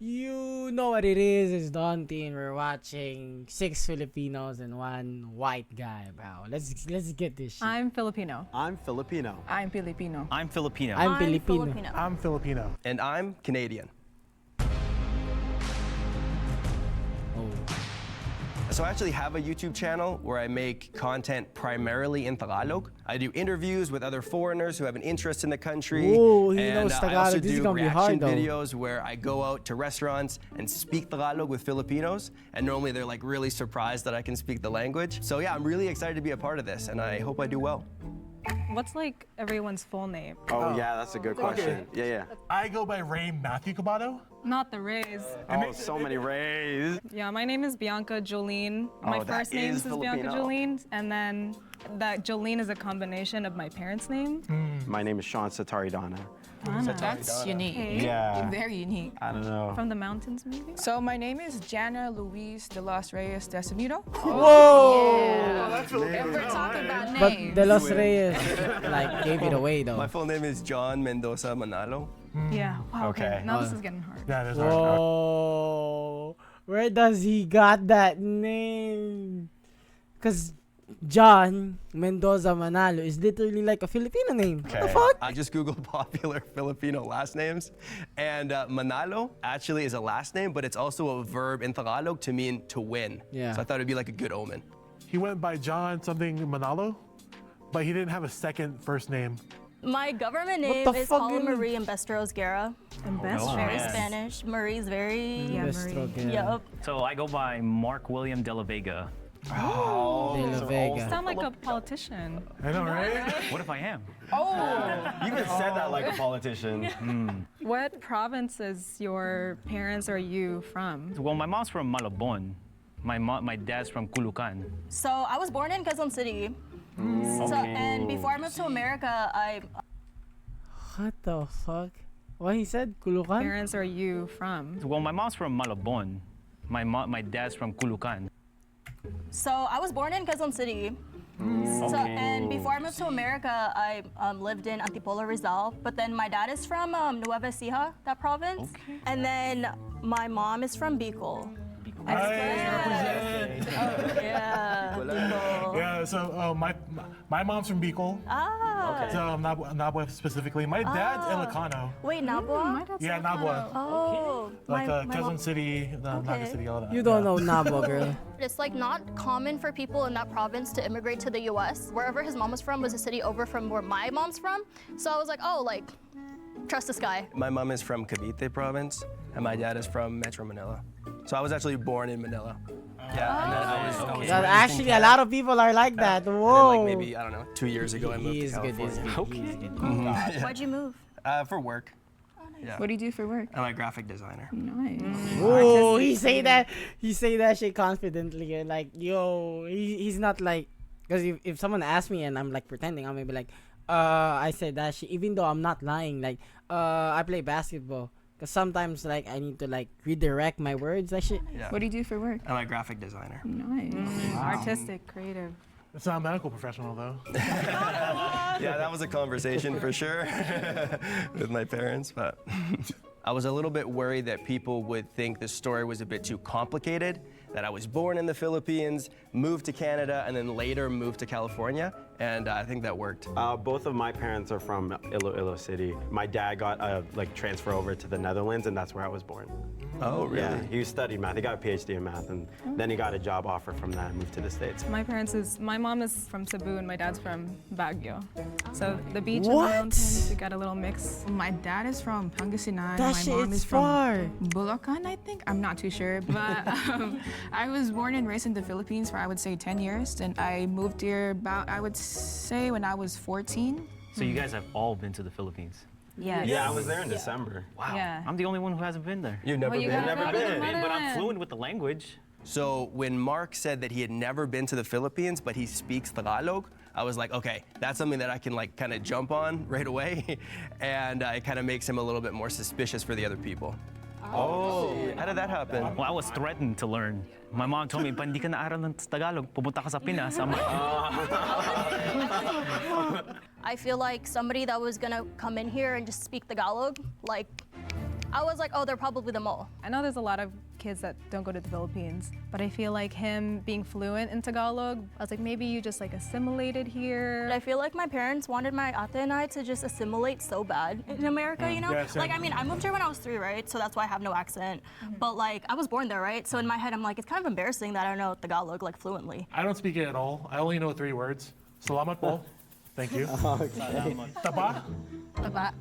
You know what it is? It's DonTV, and we're watching 6 Filipinos and 1 white guy, bro. Let's get this shit. I'm Filipino. I'm Filipino. I'm Filipino. I'm Filipino. I'm Filipino. I'm Filipino. And I'm Canadian. Oh. So I actually have a YouTube channel where I make content primarily in Tagalog. I do interviews with other foreigners who have an interest in the country. Ooh, he and knows I Tagalog. also This is do gonna be reaction hard, though. videos where I go out to restaurants and speak Tagalog with Filipinos. And normally they're like really surprised that I can speak the language. So yeah, I'm really excited to be a part of this and I hope I do well. What's like everyone's full name? Oh, yeah, that's a good question. Yeah. I go by Ray Matthew Cabato. Not the Rays. Oh, so many Rays. Yeah, my name is Bianca Jolene. My Oh, that first name is is Bianca Filipino. Jolene, and then that Jolene is a combination of my parents' name. My name is Sean Satari Donna. That's unique. Hey. Yeah. Very unique. I don't know. From the mountains, maybe? So my name is Jana Luis de los Reyes Decimido. Whoa! If we're talking about But names. De Los Reyes like gave it away though. My full name is John Mendoza Manalo. Yeah. Wow, Okay. Now this is getting hard. That is hard. Whoa! Where does he got that name? Cause John Mendoza Manalo is literally like a Filipino name. What the Okay. fuck? I just Googled popular Filipino last names, and Manalo actually is a last name, but it's also a verb in Tagalog to mean to win. Yeah. So I thought it'd be like a good omen. He went by John something Manalo, but he didn't have a second first name. My government What name the is fuck Paula you mean? Marie Embestros Guerra. And best Very friends. Spanish. Marie's very. Yeah, Destro, Marie. yeah. Yup. So I go by Mark William de la Vega. De La Vega. Sound like a politician. I know, right? What if I am? You even said that like a politician. What province is your parents or you from? Well, my mom's from Malabon. My dad's from Culucan. So I was born in Quezon City. So, and before I moved to America, What the fuck? What he said? Kulukan? Parents are you from? Well, my mom's from Malabon. My dad's from Culucan. I was born in Quezon City. So, and before I moved to America, I lived in Antipolo, Rizal. But then my dad is from Nueva Ecija, that province. And then my mom is from Bicol. Represent. Yeah, Bicol. Yeah, so my mom's from Bicol. Ah. So Nabua specifically. My dad's Ilocano. Wait, Nabua? Yeah, Nabua. Oh. Like my Quezon mom- City, Naga Okay. City, all that. You don't Yeah. know Nabo, girl. It's like not common for people in that province to immigrate to the US. Wherever his mom was from was a city over from where my mom's from. So I was like, oh, like, trust this guy. My mom is from Cavite province, and my dad is from Metro Manila. So I was actually born in Manila. Yeah, and then I was raised in Actually, a Canada. lot of people are like that. And then, Whoa. like maybe, I don't know, 2 years ago I moved He to is good. California. He's good. Why'd you move? For work. What do you do for work? I'm a graphic designer. Nice. Oh, he say that shit confidently. And like, yo, he's not like, because if someone asks me and I'm like pretending, I'm gonna be like, I said that shit, even though I'm not lying. Like, I play basketball. Cause sometimes like I need to like redirect my words. That shit. Yeah. What do you do for work? I'm a graphic designer. Nice. Artistic, creative. It's not a medical professional though. Yeah, that was a conversation for sure with my parents, but I was a little bit worried that people would think the story was a bit too complicated, that I was born in the Philippines, moved to Canada, and then later moved to California, and I think that worked. Both of my parents are from Iloilo City. My dad got transfer over to the Netherlands, and that's where I was born. Oh, really? Yeah, he studied math. He got a PhD in math, and then he got a job offer from that and moved to the States. My mom is from Cebu and my dad's from Baguio. So the beach and What? the mountains, we got a little mix. My dad is from Pangasinan. That My shit mom is is from far. Bulacan, I think. I'm not too sure, but I was born and raised in the Philippines for I would say 10 years, and I moved here about I would say when I was 14. So you guys have all been to the Philippines. Yes. Yeah, I was there in December. Wow. Yeah. I'm the only one who hasn't been there. You've never you been? gotta Never go to the been. But I'm motherland. fluent with the language. So when Mark said that he had never been to the Philippines, but he speaks Tagalog, I was like, okay, that's something that I can like kind of jump on right away. And it kind of makes him a little bit more suspicious for the other people. Oh, how did that happen? Well, I was threatened to learn. My mom told me, "Pa hindi ka naaral ng Tagalog, pumunta ka sa Pinas." I'm like, I feel like somebody that was gonna come in here and just speak Tagalog, like, I was like, oh, they're probably the mole. I know there's a lot of kids that don't go to the Philippines, but I feel like him being fluent in Tagalog, I was like, maybe you just like assimilated here. I feel like my parents wanted my ate and I to just assimilate so bad in America, you know? Yeah, same. Like, I mean, I moved here when I was 3, right? So that's why I have no accent. But like, I was born there, right? So in my head, I'm like, it's kind of embarrassing that I don't know Tagalog like fluently. I don't speak it at all. I only know 3 words. Salamat po. Thank you. Taba.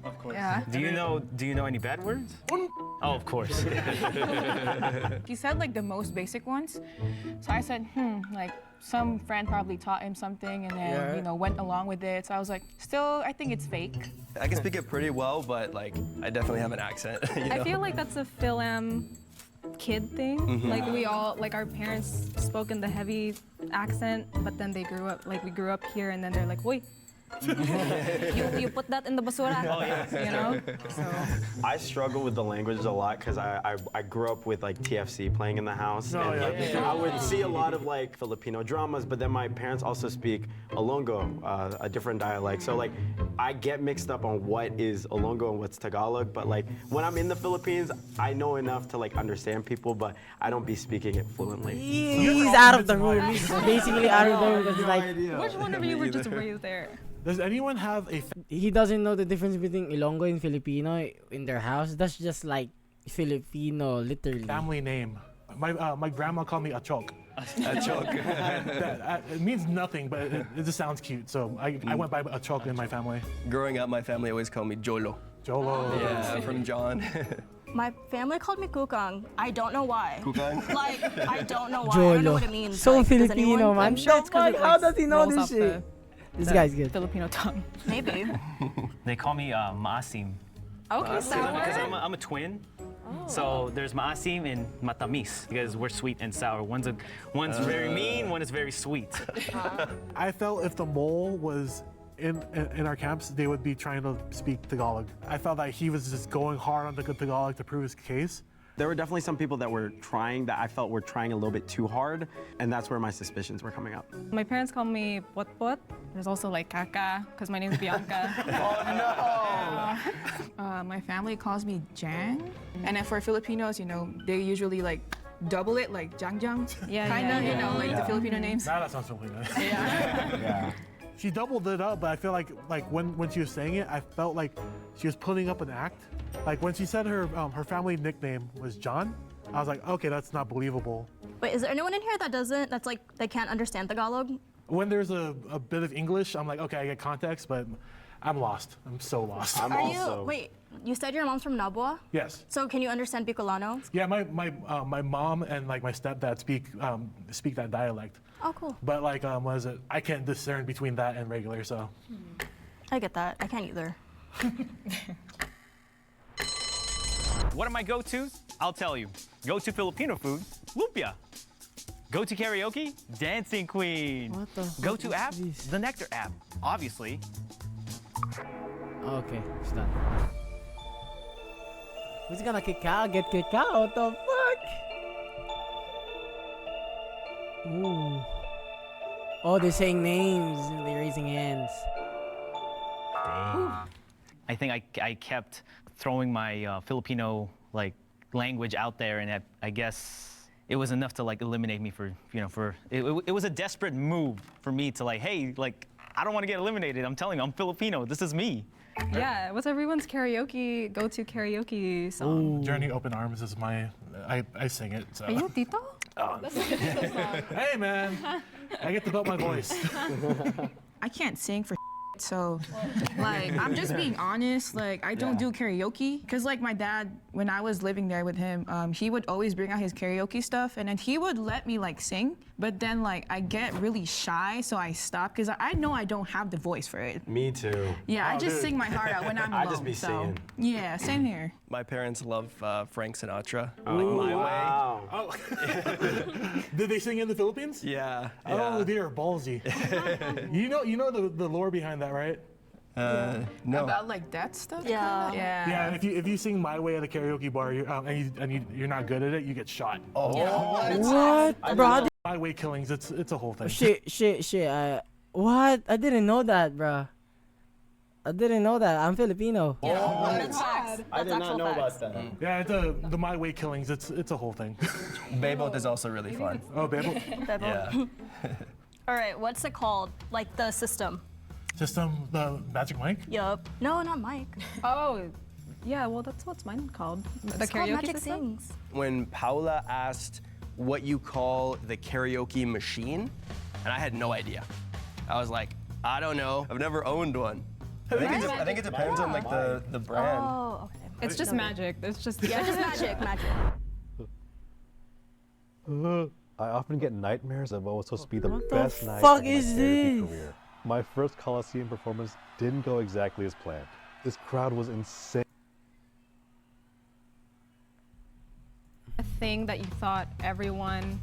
Of course. Yeah. Do you know any bad words? Oh, of course. He said like the most basic ones. So I said, like some friend probably taught him something and then, you know, went along with it. So I was like, still, I think it's fake. I can speak it pretty well, but like I definitely have an accent. You know? I feel like that's a Phil-Am kid thing. Like we all, like our parents spoke in the heavy accent, but then they grew up, like we grew up here and then they're like, wait, you put that in the basura, you know? So. I struggle with the language a lot because I grew up with like TFC playing in the house. Oh, and yeah. I would see a lot of like Filipino dramas, but then my parents also speak Olongo, a different dialect. So like I get mixed up on what is Olongo and what's Tagalog, but like when I'm in the Philippines, I know enough to like understand people, but I don't be speaking it fluently. He's out of the room. He's basically out of the room because like Which one of you were just raised there? Does anyone have a he doesn't know the difference between Ilonggo and Filipino in their house. That's just like Filipino, literally. family name? My grandma called me Achok. Achok. It means nothing, but it just sounds cute. So I went by Achok in my family. Growing up, my family always called me Jolo. Jolo. Yeah, from John. My family called me Kukang. I don't know why. Kukang? Like, I don't know why. I don't know Jolo. what it means. So like, does Filipino, anyone? man. I'm sure it's because How does he know this shit? This guy's good. Filipino tongue. Maybe. They call me Maasim. Okay, Because sour. I'm a twin. So there's Maasim and Matamis because we're sweet and sour. One's very mean, one is very sweet. I felt if the mole was in our camps, they would be trying to speak Tagalog. I felt that he was just going hard on the Tagalog to prove his case. There were definitely some people that I felt were trying a little bit too hard, and that's where my suspicions were coming up. My parents call me Potpot. There's also like Kaka, because my name's Bianca. My family calls me Jang. And then for Filipinos, you know, they usually like double it, like Jang Jang. Yeah, Kinda, yeah, you know, like the Filipino names. Now that sounds something nice. Yeah. She doubled it up, but I feel like when she was saying it, I felt like she was putting up an act. Like when she said her family nickname was John, I was like, okay, that's not believable. Wait, is there anyone in here that's like, they can't understand Tagalog? When there's a bit of English, I'm like, okay, I get context, but I'm lost. I'm so lost. Wait, you said your mom's from Nabua? Yes. So can you understand Bicolano? Yeah, my mom and like my stepdad speak that dialect. Oh, cool. But like, what is it? I can't discern between that and regular, so. I get that. I can't either. What are my go-tos? I'll tell you. Go-to Filipino food, lumpia. Go-to karaoke, Dancing Queen. What the Go-to fuck app, is this? the Nectar app. Obviously. Okay, it's done. Who's gonna kick out? Get kicked out? What the fuck? Ooh. Oh, they're saying names. They're raising hands. I think I kept throwing my Filipino like language out there, and I guess it was enough to like eliminate me it was a desperate move for me to like, hey, like I don't want to get eliminated. I'm telling you, I'm Filipino. This is me. Yeah, what's everyone's go-to karaoke song? Journey Open Arms is I sing it. So. Are you Tito? Hey man, I get to build my voice. I can't sing for so like I'm just being honest, like I don't do karaoke because like my dad, when I was living there with him, he would always bring out his karaoke stuff and then he would let me like sing, but then like I get really shy, so I stop because I know I don't have the voice for it. Me too. Yeah, I Oh, just dude. sing my heart out when I'm alone. I just be so singing. yeah, same here. My parents love Frank Sinatra. Oh, My wow. Oh. Did they sing in the Philippines? Way. Yeah. Oh, they are ballsy. you know the lore behind that, right? No. About like that stuff. Yeah. kinda? Yeah. Yeah, if you sing My Way at a karaoke bar, you're not good at it, you get shot. What, bro? My Way killings, it's a whole thing. Shit. What? I didn't know that, bro. I didn't know that. I'm Filipino. That's facts. I did not know about that. Yeah, it's the my way killings. It's a whole thing. Babel is also really fun. Oh, Babel Yeah. All right, what's it called? Like the system. system, the Magic Mike. Yup. No, not Mike. Oh, yeah. Well, that's what's mine called. The It's called karaoke Magic system. Sings. When Paula asked what you call the karaoke machine, and I had no idea. I was like, I don't know. I've never owned one. I think it depends on like the brand. Oh, okay. It's just magic. It's just Yeah, just magic, magic. I often get nightmares of what was supposed to be the What the best night fuck of my is karaoke this? career. My first Coliseum performance didn't go exactly as planned. This crowd was insane. a thing that you thought everyone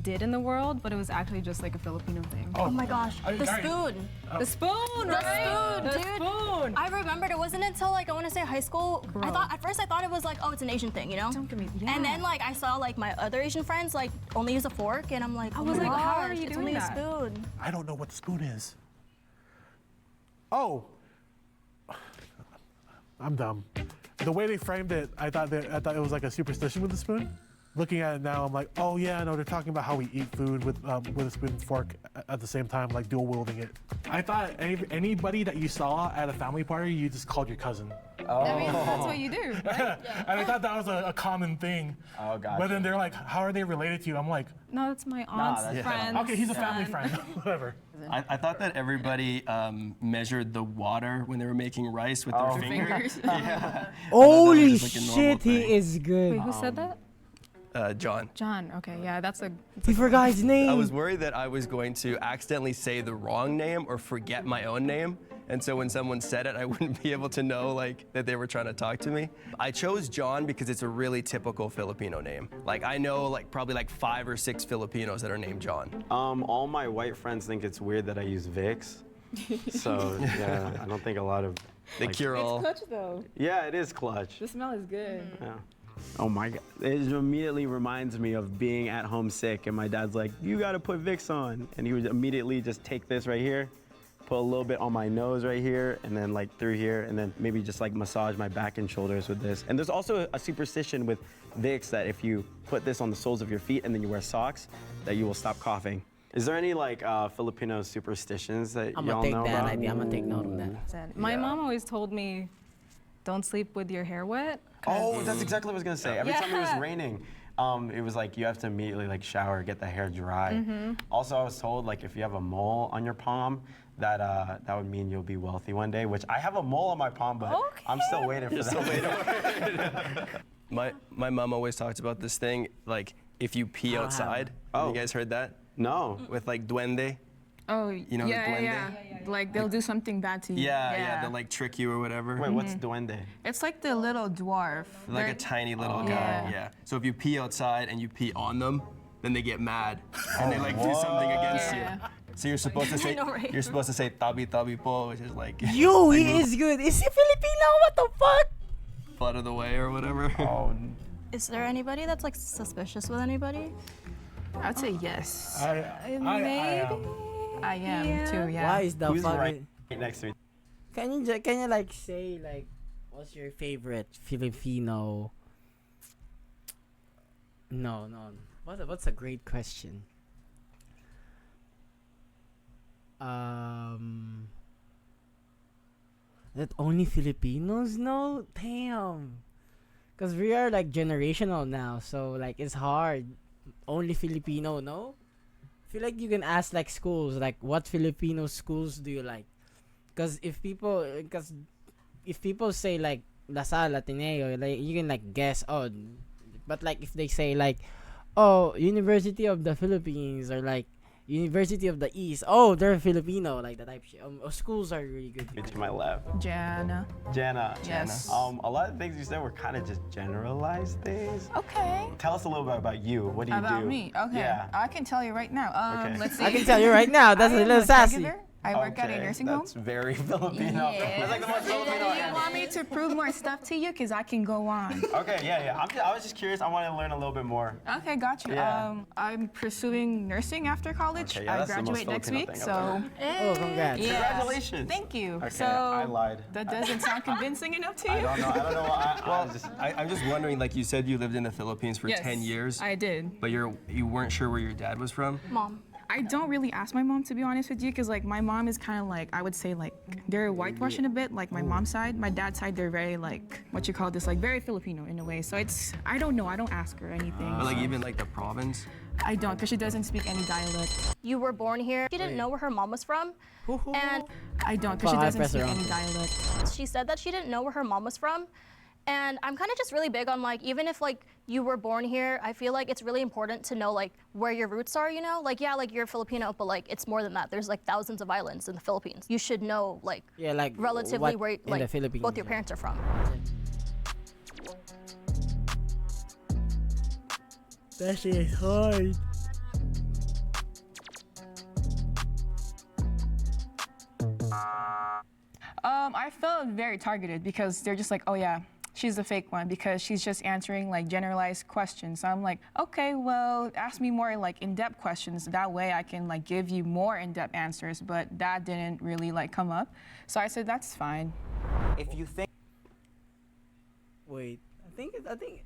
did in the world, but it was actually just like a Filipino thing. Oh my gosh, the spoon. The spoon, right? spoon, the dude. spoon. I remembered it wasn't until like I want to say high school. Bro. At first I thought it was like, oh, it's an Asian thing, you know? Don't get me. And then like I saw like my other Asian friends like only use a fork, and I'm like, I oh was my like, how are gosh, you it's doing only that? a spoon. I don't know what the spoon is. Oh, I'm dumb. The way they framed it, I thought it was like a superstition with the spoon. Looking at it now, I'm like, oh yeah, no, they're talking about how we eat food with a spoon and fork at the same time, like dual wielding it. I thought anybody that you saw at a family party, you just called your cousin. I mean, that's what you do. Right? And I thought that was a common thing. Oh, gotcha. But then they're like, how are they related to you? I'm like, No, that's my aunt's that's friend. okay, he's a family friend, whatever. I thought that everybody measured the water when they were making rice with their fingers. Yeah. Holy just like a normal shit, he thing. is good. Wait, who said that? John. John. Okay, yeah, that's a. He forgot his name. I was worried that I was going to accidentally say the wrong name or forget my own name. And so when someone said it, I wouldn't be able to know like that they were trying to talk to me. I chose John because it's a really typical Filipino name. Like I know like probably like 5 or 6 Filipinos that are named John. All my white friends think it's weird that I use Vicks. So yeah, I don't think a lot of The cure-all. Clutch though. Yeah, it is clutch. The smell is good. Yeah. Oh my god. It just immediately reminds me of being at home sick and my dad's like, you gotta put Vicks on. And he would immediately just take this right here, put a little bit on my nose right here, and then like through here, and then maybe just like massage my back and shoulders with this. And there's also a superstition with Vicks that if you put this on the soles of your feet and then you wear socks, that you will stop coughing. Is there any like Filipino superstitions that I'm y'all gonna take know that about? idea. I'm gonna take note of that. My mom always told me, don't sleep with your hair wet. Oh, that's exactly what I was gonna say. Every time it was Yeah. raining, it was like you have to immediately like shower, get the hair dry. Mm-hmm. Also, I was told like if you have a mole on your palm, that that would mean you'll be wealthy one day. Which I have a mole on my palm, but I'm still waiting for that. My mom always talked about this thing like if you pee outside. Oh. You guys heard that? No. With like duende. Oh, You know, yeah, like yeah, duende? Like they'll do something bad to you. Yeah, they'll like trick you or whatever. Wait, what's duende? It's like the little dwarf. Like a They're- tiny little guy. Yeah. Yeah. So if you pee outside and you pee on them, then they get mad and they like do something against Yeah. you. So you're supposed to say know, right? you're supposed to say tabi tabi po, which is like Yo, he is good. Is he Filipino? What the fuck? butt of the way or whatever. Oh, Is there anybody that's like suspicious with anybody? I'd say yes. I am. I am too, yeah. Why is the who's fuck? right next to me? Can you like say like what's your favorite Filipino? No. What's a great question? That only Filipinos know? Damn. Cause we are like generational now, so like it's hard. Only Filipino, no? Feel like you can ask like schools, like what Filipino schools do you like? Cause if people say like LaSalle, Ateneo, like you can like guess. Oh, but like if they say like, oh, University of the Philippines or like University of the East, oh, they're Filipino, like that type of shit. Schools are really good. To my left, Jana. Jana. Yes. A lot of things you said were kind of just generalized things. Okay. Tell us a little bit about you. What do you do? About me. Okay. Yeah. I can tell you right now. Okay. Let's see. I can tell you right now, that's a little sassy. Caregiver? I work at a nursing home. That's very Filipino. Yeah. That's like the most Filipino. Do you want me to prove more stuff to you? Because I can go on. Okay, yeah. I was just curious. I wanted to learn a little bit more. Okay, got you. Yeah. I'm pursuing nursing after college. Okay, yeah, I that's the most graduate next Filipino week, thing I've so. ever Oh, congrats. Yeah. Congratulations. Thank you. Okay, so I lied. That doesn't sound convincing enough to you? I don't know. I'm just wondering, like you said, you lived in the Philippines for Yes, 10 years. I did. But you weren't sure where your dad was from? Mom. I don't really ask my mom, to be honest with you, because like my mom is kind of like, I would say like they're whitewashing a bit, like my mom's side. My dad's side, they're very like, what you call this, like very Filipino in a way. So I don't know, I don't ask her anything. But like even like the province? I don't, because she doesn't speak any dialect. You were born here. She didn't know where her mom was from. And I don't, because she Well, I doesn't press speak her any on. dialect. she said that she didn't know where her mom was from. And I'm kind of just really big on like, even if like you were born here, I feel like it's really important to know like where your roots are, you know? Like, yeah, like you're Filipino, but like it's more than that. There's like thousands of islands in the Philippines. You should know like, Yeah, like relatively what where in like the Philippines, both your yeah. parents are from. That shit is hard. I felt very targeted because they're just like, oh yeah, she's the fake one because she's just answering like generalized questions. So I'm like, okay, well, ask me more like in-depth questions. That way I can like give you more in-depth answers, but that didn't really like come up. So I said, that's fine. If you think Wait,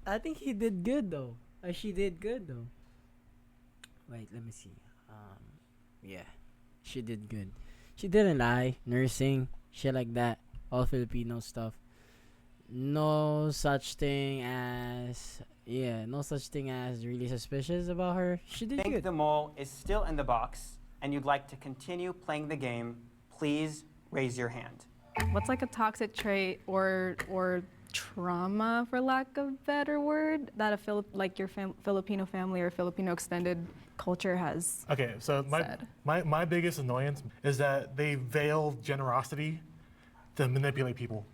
I think he did good though. She did good though. Wait, let me see. Yeah, she did good. She didn't lie. Nursing, shit like that. All Filipino stuff. No such thing as really suspicious about her. She did good. the mole is still in the box and you'd like to continue playing the game, please raise your hand. What's like a toxic trait or trauma, for lack of better word, that a like your Filipino family or Filipino extended culture has? Okay, so said. my biggest annoyance is that they veil generosity to manipulate people.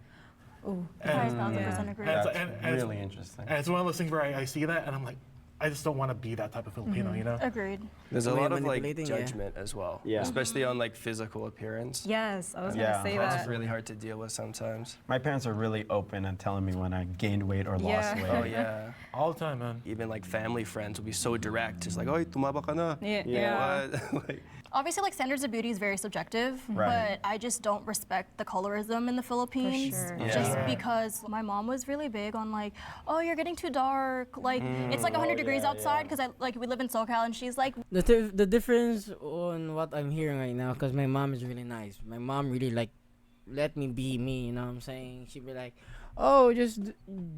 Ooh. I 1000% agree. That's And really interesting. And it's one of those things where I see that and I'm like, I just don't want to be that type of Filipino, you know? Agreed. There's a Way lot of of like manipulating, yeah. judgment as well. Yeah. Especially on like physical appearance. Yes, I was Yeah. gonna say That's that. really hard to deal with sometimes. My parents are really open and telling me when I gained weight or lost Yeah. weight. Oh yeah. All the time, man. Even like family friends will be so direct, just like, "Oy, tumaba ka na." Yeah. What? Like, Obviously, like standards of beauty is very subjective, Right. but I just don't respect the colorism in the Philippines. sure. Just Yeah. because my mom was really big on like, oh, you're getting too dark. Like it's like 100 degrees outside because we live in SoCal, and she's like, The difference on what I'm hearing right now, because my mom is really nice. My mom really like let me be me, you know what I'm saying? She'd be like, oh, just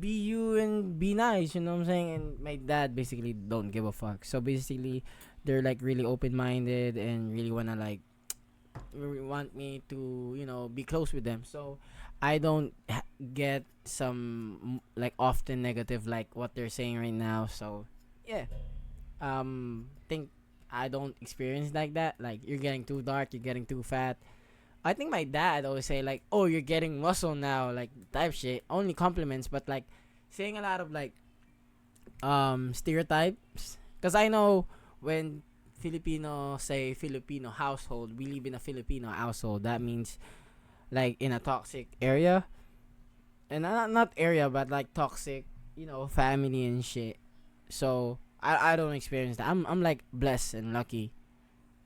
be you and be nice, you know what I'm saying? And my dad basically don't give a fuck. So basically, they're like really open-minded and really want me to, you know, be close with them. So I don't get some like often negative like what they're saying right now. So yeah, think I don't experience like that. Like you're getting too dark, you're getting too fat. I think my dad always say like, oh, you're getting muscle now, like type shit. Only compliments, but like saying a lot of like stereotypes. Cause I know when Filipino say Filipino household, we live in a Filipino household. That means like in a toxic area, and not area, but like toxic, you know, family and shit. So I don't experience that. I'm like blessed and lucky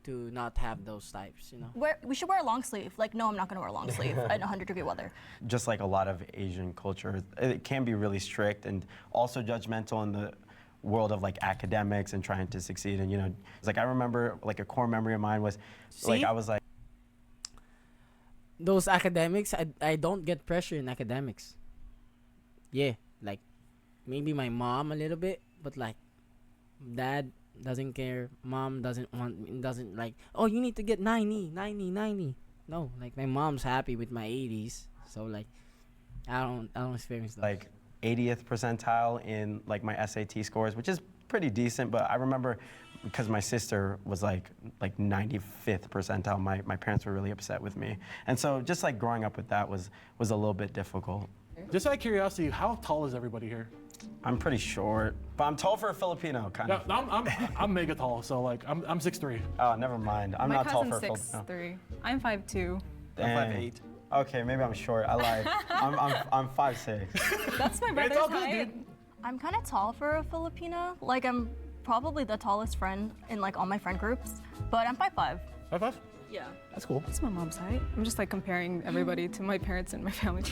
to not have those types, you know. we should wear a long sleeve. Like, no, I'm not gonna wear a long sleeve in 100-degree weather. Just like a lot of Asian culture, it can be really strict and also judgmental in the world of like academics and trying to succeed. And you know, it's like I remember like a core memory of mine was like See? I was like, Those academics, I don't get pressure in academics. Yeah, like maybe my mom a little bit, but like dad doesn't care. Mom doesn't like, oh, you need to get 90. No, like my mom's happy with my 80s. So like I don't experience those. like 80th percentile in like my SAT scores, which is pretty decent. But I remember because my sister was like 95th percentile, my parents were really upset with me. And so just like growing up with that was a little bit difficult. Just out of curiosity, how tall is everybody here? I'm pretty short, but I'm tall for a Filipino, kind Yeah, of. I'm mega tall, so like I'm 6'3". Oh, never mind. I'm My not tall cousin's for a Filipino. 6'3". I'm 5'2". Dang. 5'8". Okay, maybe I'm short. I lied. I'm 5'6". That's my brother's all good, height. dude. I'm kind of tall for a Filipino. Like I'm probably the tallest friend in like all my friend groups, but I'm 5'5". 5'5"? Yeah. That's cool. That's my mom's height. I'm just like comparing everybody to my parents and my family.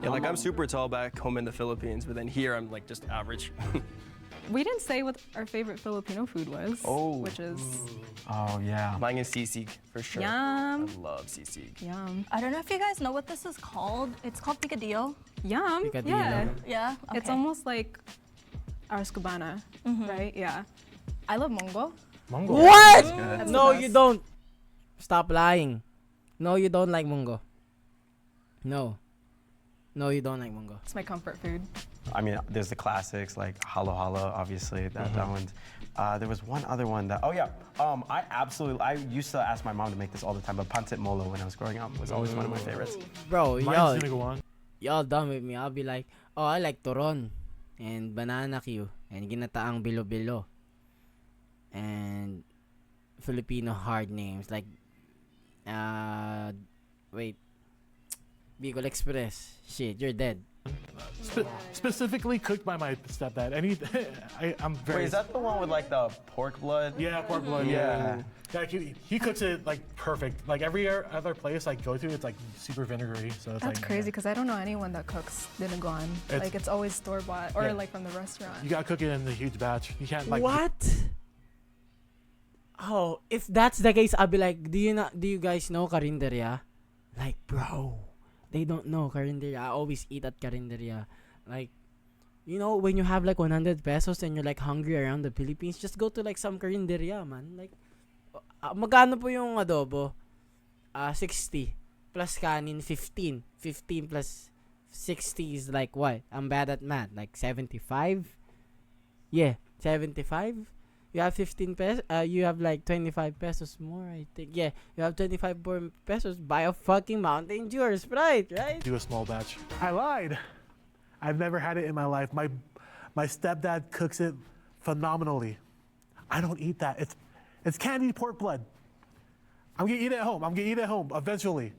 Yeah, like I'm super tall back home in the Philippines, but then here I'm like just average. We didn't say what our favorite Filipino food was, which is Oh yeah. Mine is sisig for sure. yum, I love sisig. yum, I don't know if you guys know what this is called. It's called picadillo. yum. Picadillo. Yeah, Yeah. Okay. it's almost like ours cubana, right? Yeah. I love mongo. Mongo. What? That's No, the you best. don't. Stop lying. No, you don't like mungo. No. No, you don't like mungo. It's my comfort food. I mean, there's the classics like halo halo, obviously. That one's. There was one other one that. Oh yeah. I used to ask my mom to make this all the time, but pancit molo when I was growing up was always one of my favorites. Bro, Mine's y'all, gonna go on. y'all done with me. I'll be like, oh, I like turon and banana Q and ginataang bilo-bilo and Filipino hard names like wait, Bicol Express. Shit, you're dead. Specifically cooked by my stepdad. I'm very. Wait, is that the one with like the pork blood? Yeah, pork blood. Yeah. Yeah, he cooks it like perfect. Like every other place I go to, it's like super vinegary. So it's That's like crazy because I don't know anyone that cooks dinuguan. It's- Like it's always store bought or Yeah. like from the restaurant. You gotta cook it in a huge batch. You can't like. What? Oh, if that's the case, I'll be like, do you guys know Karinderya? Like, bro, they don't know Karinderya. I always eat at Karinderya. Like, you know, when you have like 100 pesos and you're like hungry around the Philippines, just go to like some Karinderya, man. Like, magkano po yung adobo? 60 plus kanin 15. 15 plus 60 is like what? I'm bad at math. Like 75? Yeah, 75. You have 15 pesos. You have like 25 pesos more, I think. Yeah, you have 25 more pesos. Buy a fucking Mountain Dew or Sprite, right? Do a small batch. I lied. I've never had it in my life. My stepdad cooks it phenomenally. I don't eat that. It's candied pork blood. I'm gonna eat it at home. Eventually.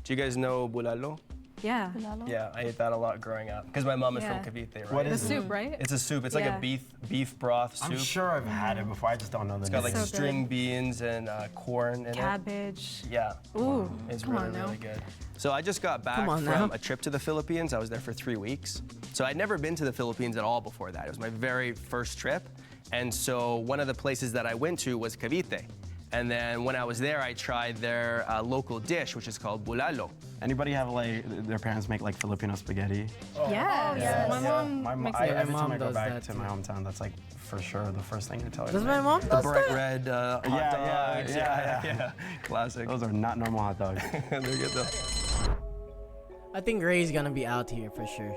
Do you guys know bulalo? Yeah. Yeah, I ate that a lot growing up because my mom is Yeah. from Cavite, right? What The is it? soup, right? It's a soup. It's like Yeah. a beef broth soup. I'm sure I've had it before. I just don't know the It's name. got like So string good. beans and corn in Cabbage. it. Yeah. Ooh, It's come really, on now. really good. So I just got back Come on from now. a trip to the Philippines. I was there for 3 weeks. So I'd never been to the Philippines at all before that. It was my very first trip. And so one of the places that I went to was Cavite. And then when I was there, I tried their local dish, which is called bulalo. Anybody have like their parents make like Filipino spaghetti? Yes. yes. My mom My mom, makes I, it. every My time mom I go does back that to too. my hometown, that's like for sure the first thing they tell me. Does my mom The does bright that? red hot Yeah, dogs. yeah. Classic. Those are not normal hot dogs. They're good though. I think Ray's gonna be out here for sure.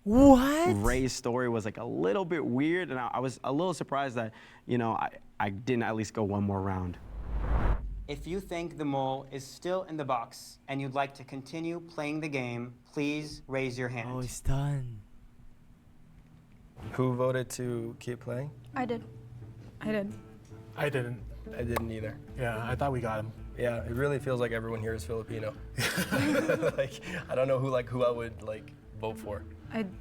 What? Ray's story was like a little bit weird, and I was a little surprised that, you know, I didn't at least go one more round. If you think the mole is still in the box and you'd like to continue playing the game, please raise your hand. Oh, it's done. Who voted to keep playing? I did. I did. I didn't. I didn't either. Yeah, I thought we got him. Yeah, it really feels like everyone here is Filipino. Like, I don't know who I would like vote for.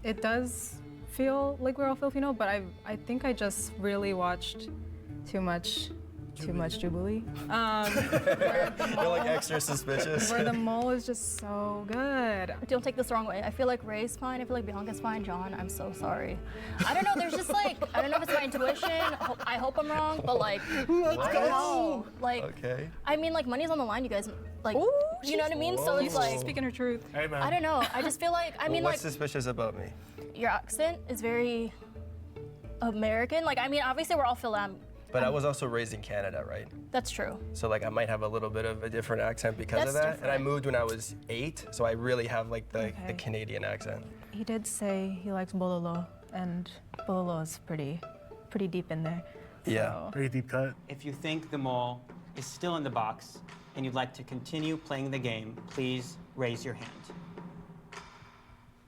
It does feel like we're all Filipino, but I think I just really watched too much Jubilee. You're like extra suspicious. Where the mole is just so good. Don't take this the wrong way. I feel like Ray's fine. I feel like Bianca's fine. John, I'm so sorry. I don't know. There's just like, I don't know if it's my intuition. I hope I'm wrong, but like, I don't know. Like, Okay. I mean, like, money's on the line, you guys. Like, Ooh, you know what I mean? So it's She's like, speaking her truth. Hey man. I don't know. I just feel like, I mean, What's like, suspicious about me? your accent is very American. Like, I mean, obviously we're all Philam. But I was also raised in Canada, right? That's true. So like I might have a little bit of a different accent because of That's that. And I different. moved when I was 8, so I really have like the Okay. Canadian accent. He did say he likes bololo, and bololo is pretty deep in there. Yeah. So- Very deep cut. If you think the mole is still in the box, and you'd like to continue playing the game, please raise your hand.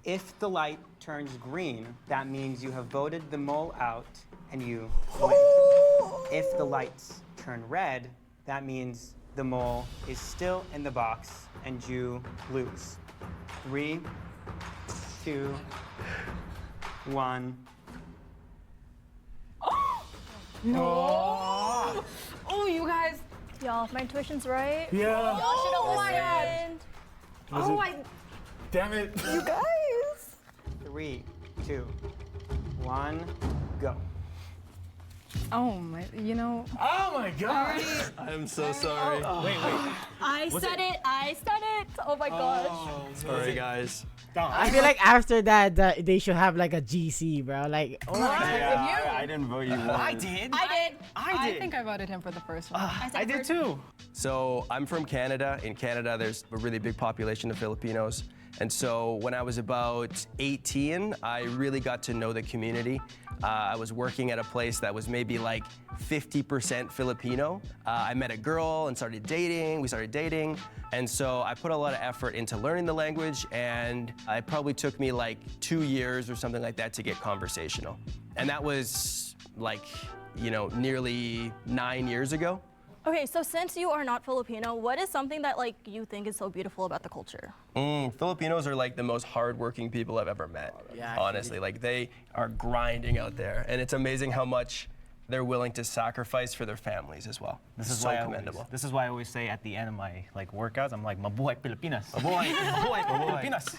If the light turns green, that means you have voted the mole out and you win. If the lights turn red, that means the mole is still in the box and you lose. 3, 2, 1. No. Oh, you guys. Y'all, if my intuition's right. Yeah. Y'all should have listened. Oh, I. Damn it. You guys. 3, 2, 1, go. Oh my. You know. Oh my God. I'm so sorry. I said it. Oh my gosh. Sorry, guys. I feel like after that, they should have like a GC, bro. Like, oh my God. Yeah, I didn't vote you. I did. I think I voted him for the first one. I did too. So I'm from Canada. In Canada, there's a really big population of Filipinos. And so when I was about 18, I really got to know the community. I was working at a place that was maybe like 50% Filipino. I met a girl and started dating. We started dating. And so I put a lot of effort into learning the language, and it probably took me like 2 years or something like that to get conversational. And that was like, you know, nearly 9 years ago. Okay, so since you are not Filipino, what is something that like you think is so beautiful about the culture? Filipinos are like the most hardworking people I've ever met. Yeah, honestly, like they are grinding out there, and it's amazing how much they're willing to sacrifice for their families as well. This is so why commendable. This is why I always say at the end of my like workouts, I'm like, mabuhay Pilipinas. Mabuhay Pilipinas.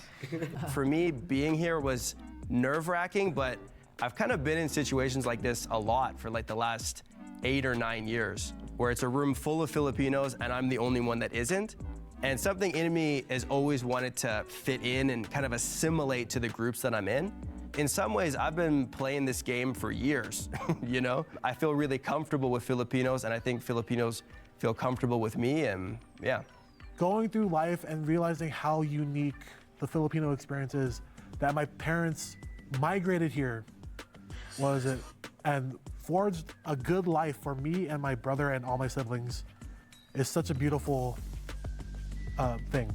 For me, being here was nerve-wracking, but I've kind of been in situations like this a lot for like the last 8 or 9 years, where it's a room full of Filipinos and I'm the only one that isn't. And something in me has always wanted to fit in and kind of assimilate to the groups that I'm in. In some ways, I've been playing this game for years, you know? I feel really comfortable with Filipinos, and I think Filipinos feel comfortable with me, and yeah. Going through life and realizing how unique the Filipino experience is, that my parents migrated here, and forged a good life for me and my brother and all my siblings, is such a beautiful thing.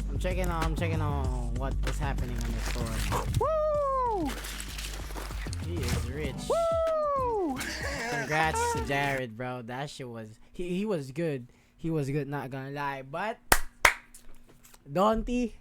I'm checking on what is happening on the store. Woo! He is rich. Woo! Congrats to Jared, bro. That shit was he was good. He was good, not gonna lie. But Donty,